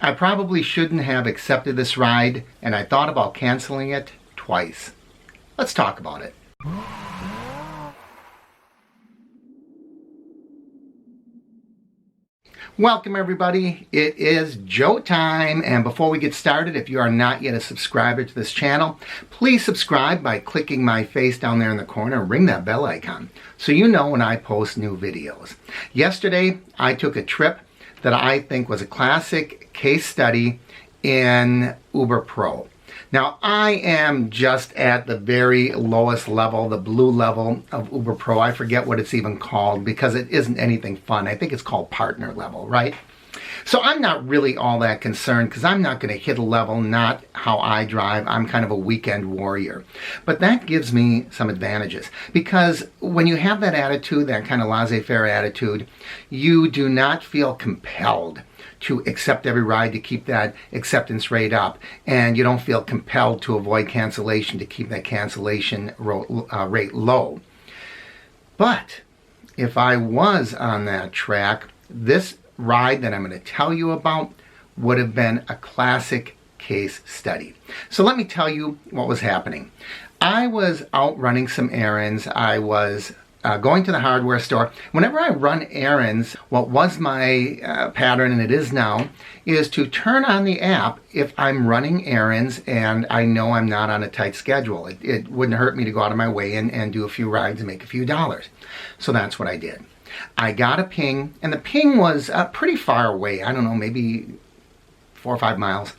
I probably shouldn't have accepted this ride, and I thought about canceling it twice. Let's talk about it. Welcome everybody, it is Joe time, and before we get started, if you are not yet a subscriber to this channel, please subscribe by clicking my face down there in the corner and ring that bell icon so you know when I post new videos. Yesterday, I took a trip that I think was a classic case study in Uber Pro. Now, I am just at the very lowest level, the blue level of Uber Pro. I forget what it's even called because it isn't anything fun. I think it's called partner level, right? So I'm not really all that concerned because I'm not going to hit a level, not how I drive. I'm kind of a weekend warrior. But that gives me some advantages because when you have that attitude, that kind of laissez-faire attitude, you do not feel compelled to accept every ride to keep that acceptance rate up, and you don't feel compelled to avoid cancellation to keep that cancellation rate low. But if I was on that track, this ride that I'm going to tell you about would have been a classic case study. So let me tell you what was happening. I was out running some errands. I was going to the hardware store. Whenever I run errands, what was my pattern, and it is now, is to turn on the app if I'm running errands and I know I'm not on a tight schedule. It wouldn't hurt me to go out of my way and do a few rides and make a few dollars. So that's what I did. I got a ping, and the ping was pretty far away. I don't know, maybe 4 or 5 miles.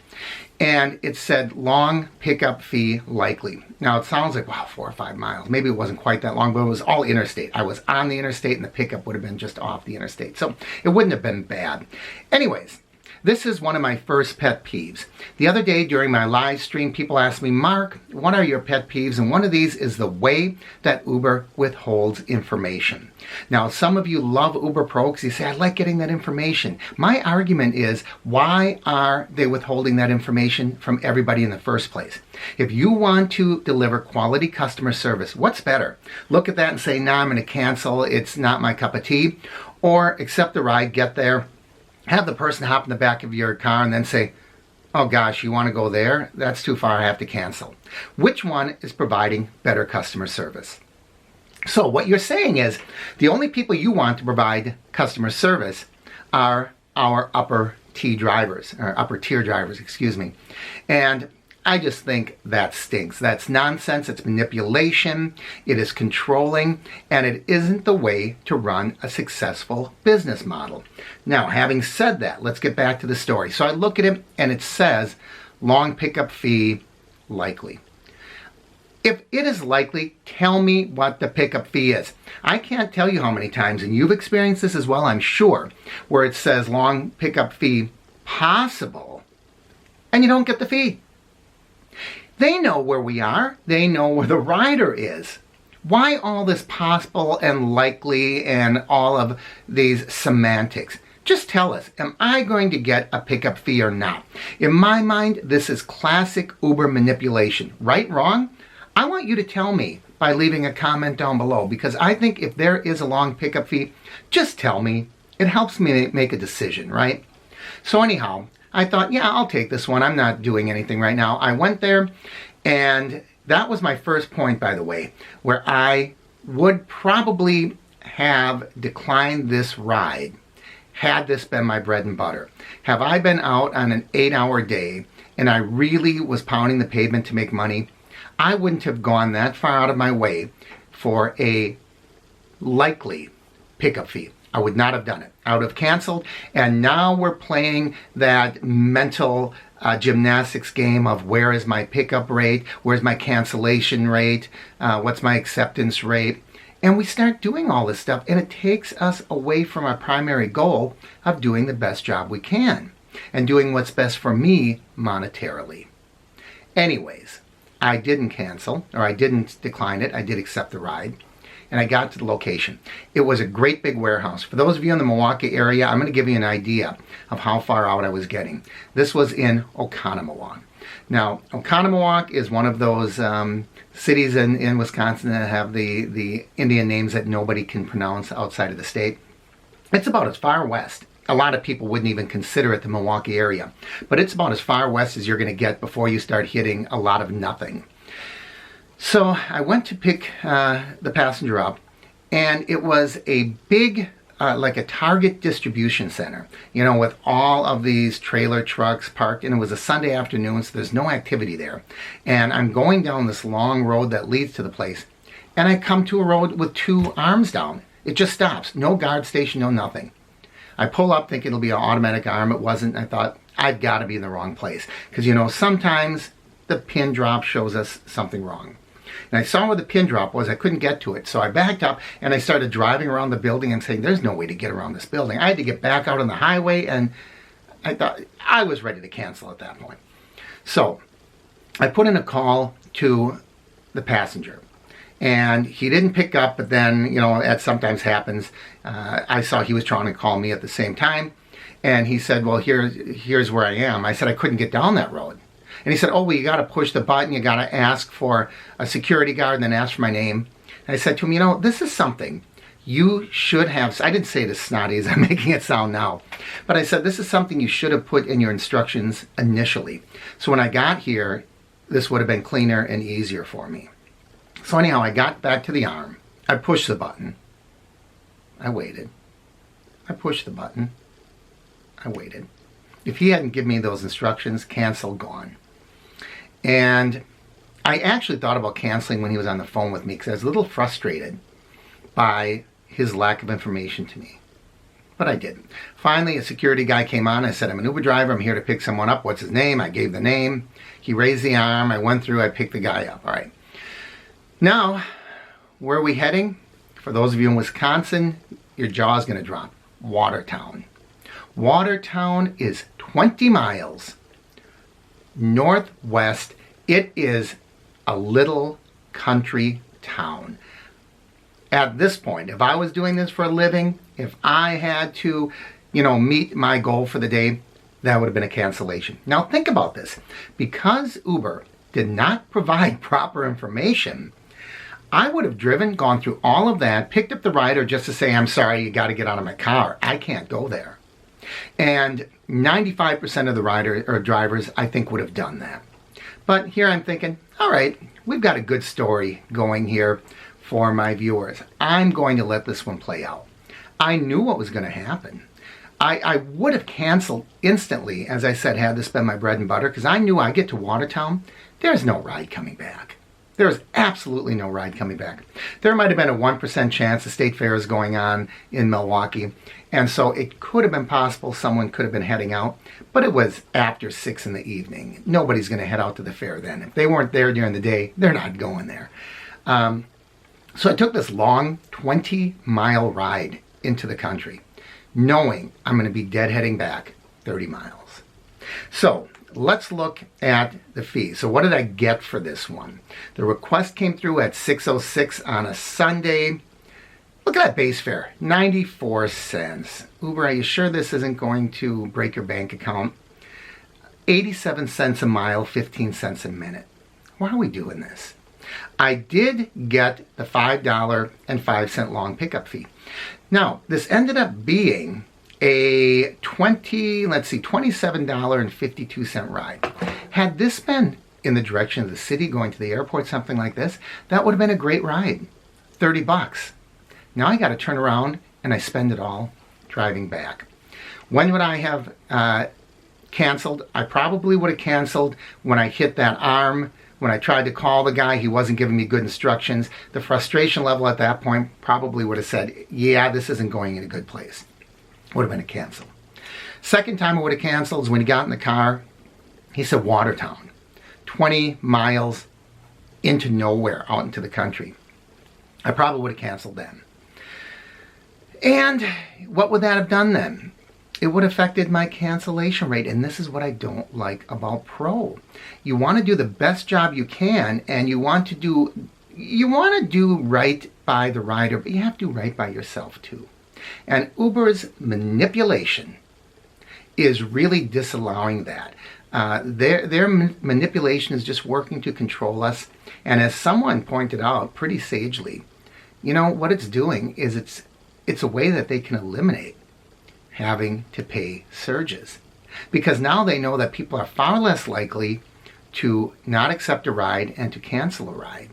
And it said long pickup fee likely. Now it sounds like, wow, 4 or 5 miles. Maybe it wasn't quite that long, but it was all interstate. I was on the interstate and the pickup would have been just off the interstate. So it wouldn't have been bad. Anyways, this is one of my first pet peeves. The other day during my live stream, people asked me, Mark, what are your pet peeves? And one of these is the way that Uber withholds information. Now, some of you love Uber Pro because you say, I like getting that information. My argument is, why are they withholding that information from everybody in the first place? If you want to deliver quality customer service, what's better? Look at that and say, nah, I'm going to cancel. It's not my cup of tea. Or accept the ride, get there, have the person hop in the back of your car and then say, oh gosh, you want to go there? That's too far, I have to cancel. Which one is providing better customer service? So what you're saying is the only people you want to provide customer service are our upper tier drivers, excuse me. And I just think that stinks. That's nonsense. It's manipulation. It is controlling, and it isn't the way to run a successful business model. Now, having said that, let's get back to the story. So I look at it, and it says long pickup fee likely. If it is likely, tell me what the pickup fee is. I can't tell you how many times, and you've experienced this as well, I'm sure, where it says long pickup fee possible, and you don't get the fee. They know where we are. They know where the rider is. Why all this possible and likely and all of these semantics? Just tell us, am I going to get a pickup fee or not? In my mind, this is classic Uber manipulation. Right, wrong? I want you to tell me by leaving a comment down below, because I think if there is a long pickup fee, just tell me. It helps me make a decision, right? So anyhow, I thought, yeah, I'll take this one. I'm not doing anything right now. I went there, and that was my first point, by the way, where I would probably have declined this ride had this been my bread and butter. Have I been out on an 8-hour day and I really was pounding the pavement to make money, I wouldn't have gone that far out of my way for a likely pickup fee. I would not have done it. I would have canceled, and now we're playing that mental gymnastics game of where is my pickup rate, where's my cancellation rate, what's my acceptance rate, and we start doing all this stuff, and it takes us away from our primary goal of doing the best job we can and doing what's best for me monetarily. Anyways, I didn't cancel, or I didn't decline it. I did accept the ride. And I got to the location. It was a great big warehouse. For those of you in the Milwaukee area, I'm going to give you an idea of how far out I was getting. This was in Oconomowoc. Now, Oconomowoc is one of those cities in Wisconsin that have the Indian names that nobody can pronounce outside of the state. It's about as far west a lot of people wouldn't even consider it the Milwaukee area. But it's about as far west as you're going to get before you start hitting a lot of nothing. So I went to pick the passenger up, and it was a big, like a Target distribution center, you know, with all of these trailer trucks parked, and it was a Sunday afternoon, so there's no activity there. And I'm going down this long road that leads to the place, and I come to a road with two arms down. It just stops. No guard station, no nothing. I pull up thinking it'll be an automatic arm. It wasn't. I thought, I've got to be in the wrong place. Because, you know, sometimes the pin drop shows us something wrong. And I saw where the pin drop was. I couldn't get to it. So I backed up and I started driving around the building and saying, there's no way to get around this building. I had to get back out on the highway, and I thought I was ready to cancel at that point. So I put in a call to the passenger. And he didn't pick up, but then, you know, that sometimes happens. I saw he was trying to call me at the same time. And he said, well, here's where I am. I said I couldn't get down that road. And he said, oh, well, you got to push the button. You got to ask for a security guard and then ask for my name. And I said to him, you know, this is something you should have. I didn't say it as snotty as I'm making it sound now. But I said, this is something you should have put in your instructions initially. So when I got here, this would have been cleaner and easier for me. So anyhow, I got back to the arm. I pushed the button. I waited. I pushed the button. I waited. If he hadn't given me those instructions, cancel, gone. And I actually thought about canceling when he was on the phone with me because I was a little frustrated by his lack of information to me. But I didn't. Finally, a security guy came on. I said, I'm an Uber driver. I'm here to pick someone up. What's his name? I gave the name. He raised the arm. I went through. I picked the guy up. All right. Now, where are we heading? For those of you in Wisconsin, your jaw is going to drop. Watertown. Watertown is 20 miles northwest. It is a little country town. At this point, if I was doing this for a living, if I had to, you know, meet my goal for the day, that would have been a cancellation. Now think about this. Because Uber did not provide proper information, I would have driven, gone through all of that, picked up the rider just to say, I'm sorry, you got to get out of my car. I can't go there. And 95% of the drivers, I think, would have done that. But here I'm thinking, all right, we've got a good story going here for my viewers. I'm going to let this one play out. I knew what was going to happen. I would have canceled instantly, as I said, had this been my bread and butter, because I knew I get to Watertown, there's no ride coming back. There is absolutely no ride coming back. There might have been a 1% chance the state fair is going on in Milwaukee, and so it could have been possible someone could have been heading out, but it was after 6 in the evening. Nobody's going to head out to the fair then. If they weren't there during the day, they're not going there. So I took this long 20-mile ride into the country, knowing I'm going to be deadheading back 30 miles. So let's look at the fee. So what did I get for this one? The request came through at 6:06 on a Sunday. Look at that base fare, 94 cents. Uber, are you sure this isn't going to break your bank account? 87 cents a mile, 15 cents a minute. Why are we doing this? I did get the $5.05 long pickup fee. Now, this ended up being a $27.52 ride. Had this been in the direction of the city, going to the airport, something like this, that would have been a great ride. 30 bucks. Now I got to turn around and I spend it all driving back. When would I have canceled? I probably would have canceled when I hit that arm. When I tried to call the guy, he wasn't giving me good instructions. The frustration level at that point probably would have said, yeah, this isn't going in a good place. Would have been a cancel. Second time I would have canceled is when he got in the car. He said Watertown, 20 miles into nowhere, out into the country. I probably would have canceled then. And what would that have done then? It would have affected my cancellation rate, and this is what I don't like about Pro. You want to do the best job you can, and you want to do right by the rider, but you have to do right by yourself too. And Uber's manipulation is really disallowing that. Their manipulation is just working to control us. And as someone pointed out pretty sagely, you know, what it's doing is it's a way that they can eliminate having to pay surges. Because now they know that people are far less likely to not accept a ride and to cancel a ride.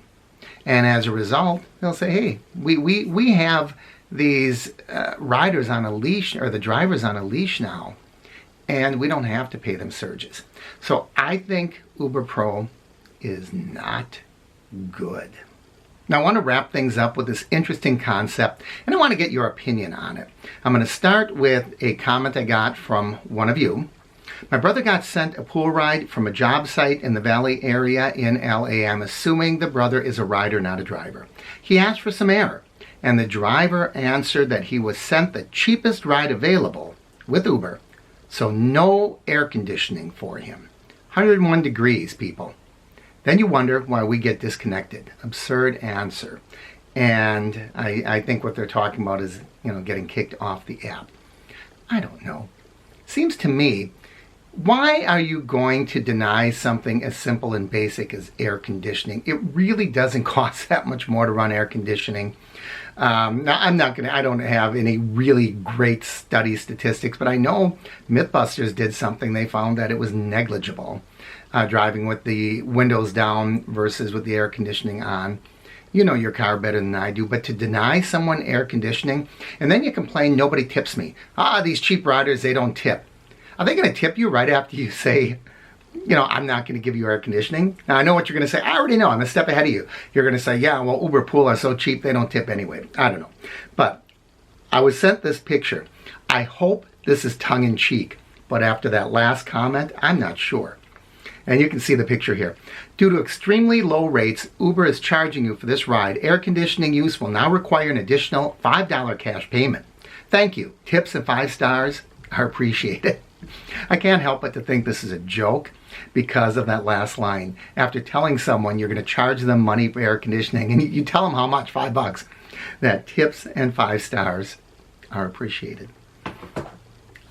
And as a result, they'll say, hey, we have these riders on a leash, or the drivers on a leash now, and we don't have to pay them surges. So I think Uber Pro is not good. Now I want to wrap things up with this interesting concept, and I want to get your opinion on it. I'm going to start with a comment I got from one of you. My brother got sent a pool ride from a job site in the Valley area in LA. I'm assuming the brother is a rider, not a driver. He asked for some air, and the driver answered that he was sent the cheapest ride available with Uber, so no air conditioning for him. 101 degrees, people. Then you wonder why we get disconnected. Absurd answer. And I think what they're talking about is, getting kicked off the app. I don't know. Seems to me, why are you going to deny something as simple and basic as air conditioning? It really doesn't cost that much more to run air conditioning. Now, I don't have any really great study statistics, but I know Mythbusters did something. They found that it was negligible, driving with the windows down versus with the air conditioning on. You know your car better than I do, but to deny someone air conditioning, and then you complain, nobody tips me. These cheap riders, they don't tip. Are they going to tip you right after you say, I'm not going to give you air conditioning? Now, I know what you're going to say. I already know. I'm a step ahead of you. You're going to say, yeah, well, Uber Pool are so cheap, they don't tip anyway. I don't know. But I was sent this picture. I hope this is tongue-in-cheek, but after that last comment, I'm not sure. And you can see the picture here. Due to extremely low rates, Uber is charging you for this ride. Air conditioning use will now require an additional $5 cash payment. Thank you. Tips and 5 stars are appreciated. I can't help but to think this is a joke because of that last line. After telling someone you're going to charge them money for air conditioning, and you tell them how much, $5, that tips and 5 stars are appreciated.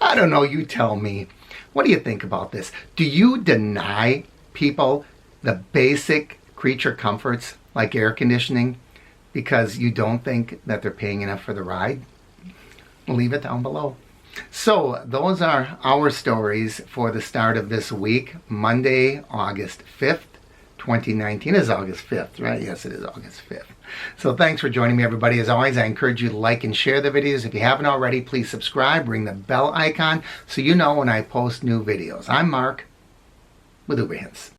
I don't know, you tell me. What do you think about this? Do you deny people the basic creature comforts like air conditioning because you don't think that they're paying enough for the ride? Leave it down below. So those are our stories for the start of this week. Monday, August 5th, 2019 is August 5th, right? Yes, it is August 5th. So thanks for joining me, everybody. As always, I encourage you to like and share the videos. If you haven't already, please subscribe, ring the bell icon so you know when I post new videos. I'm Mark with UberHints.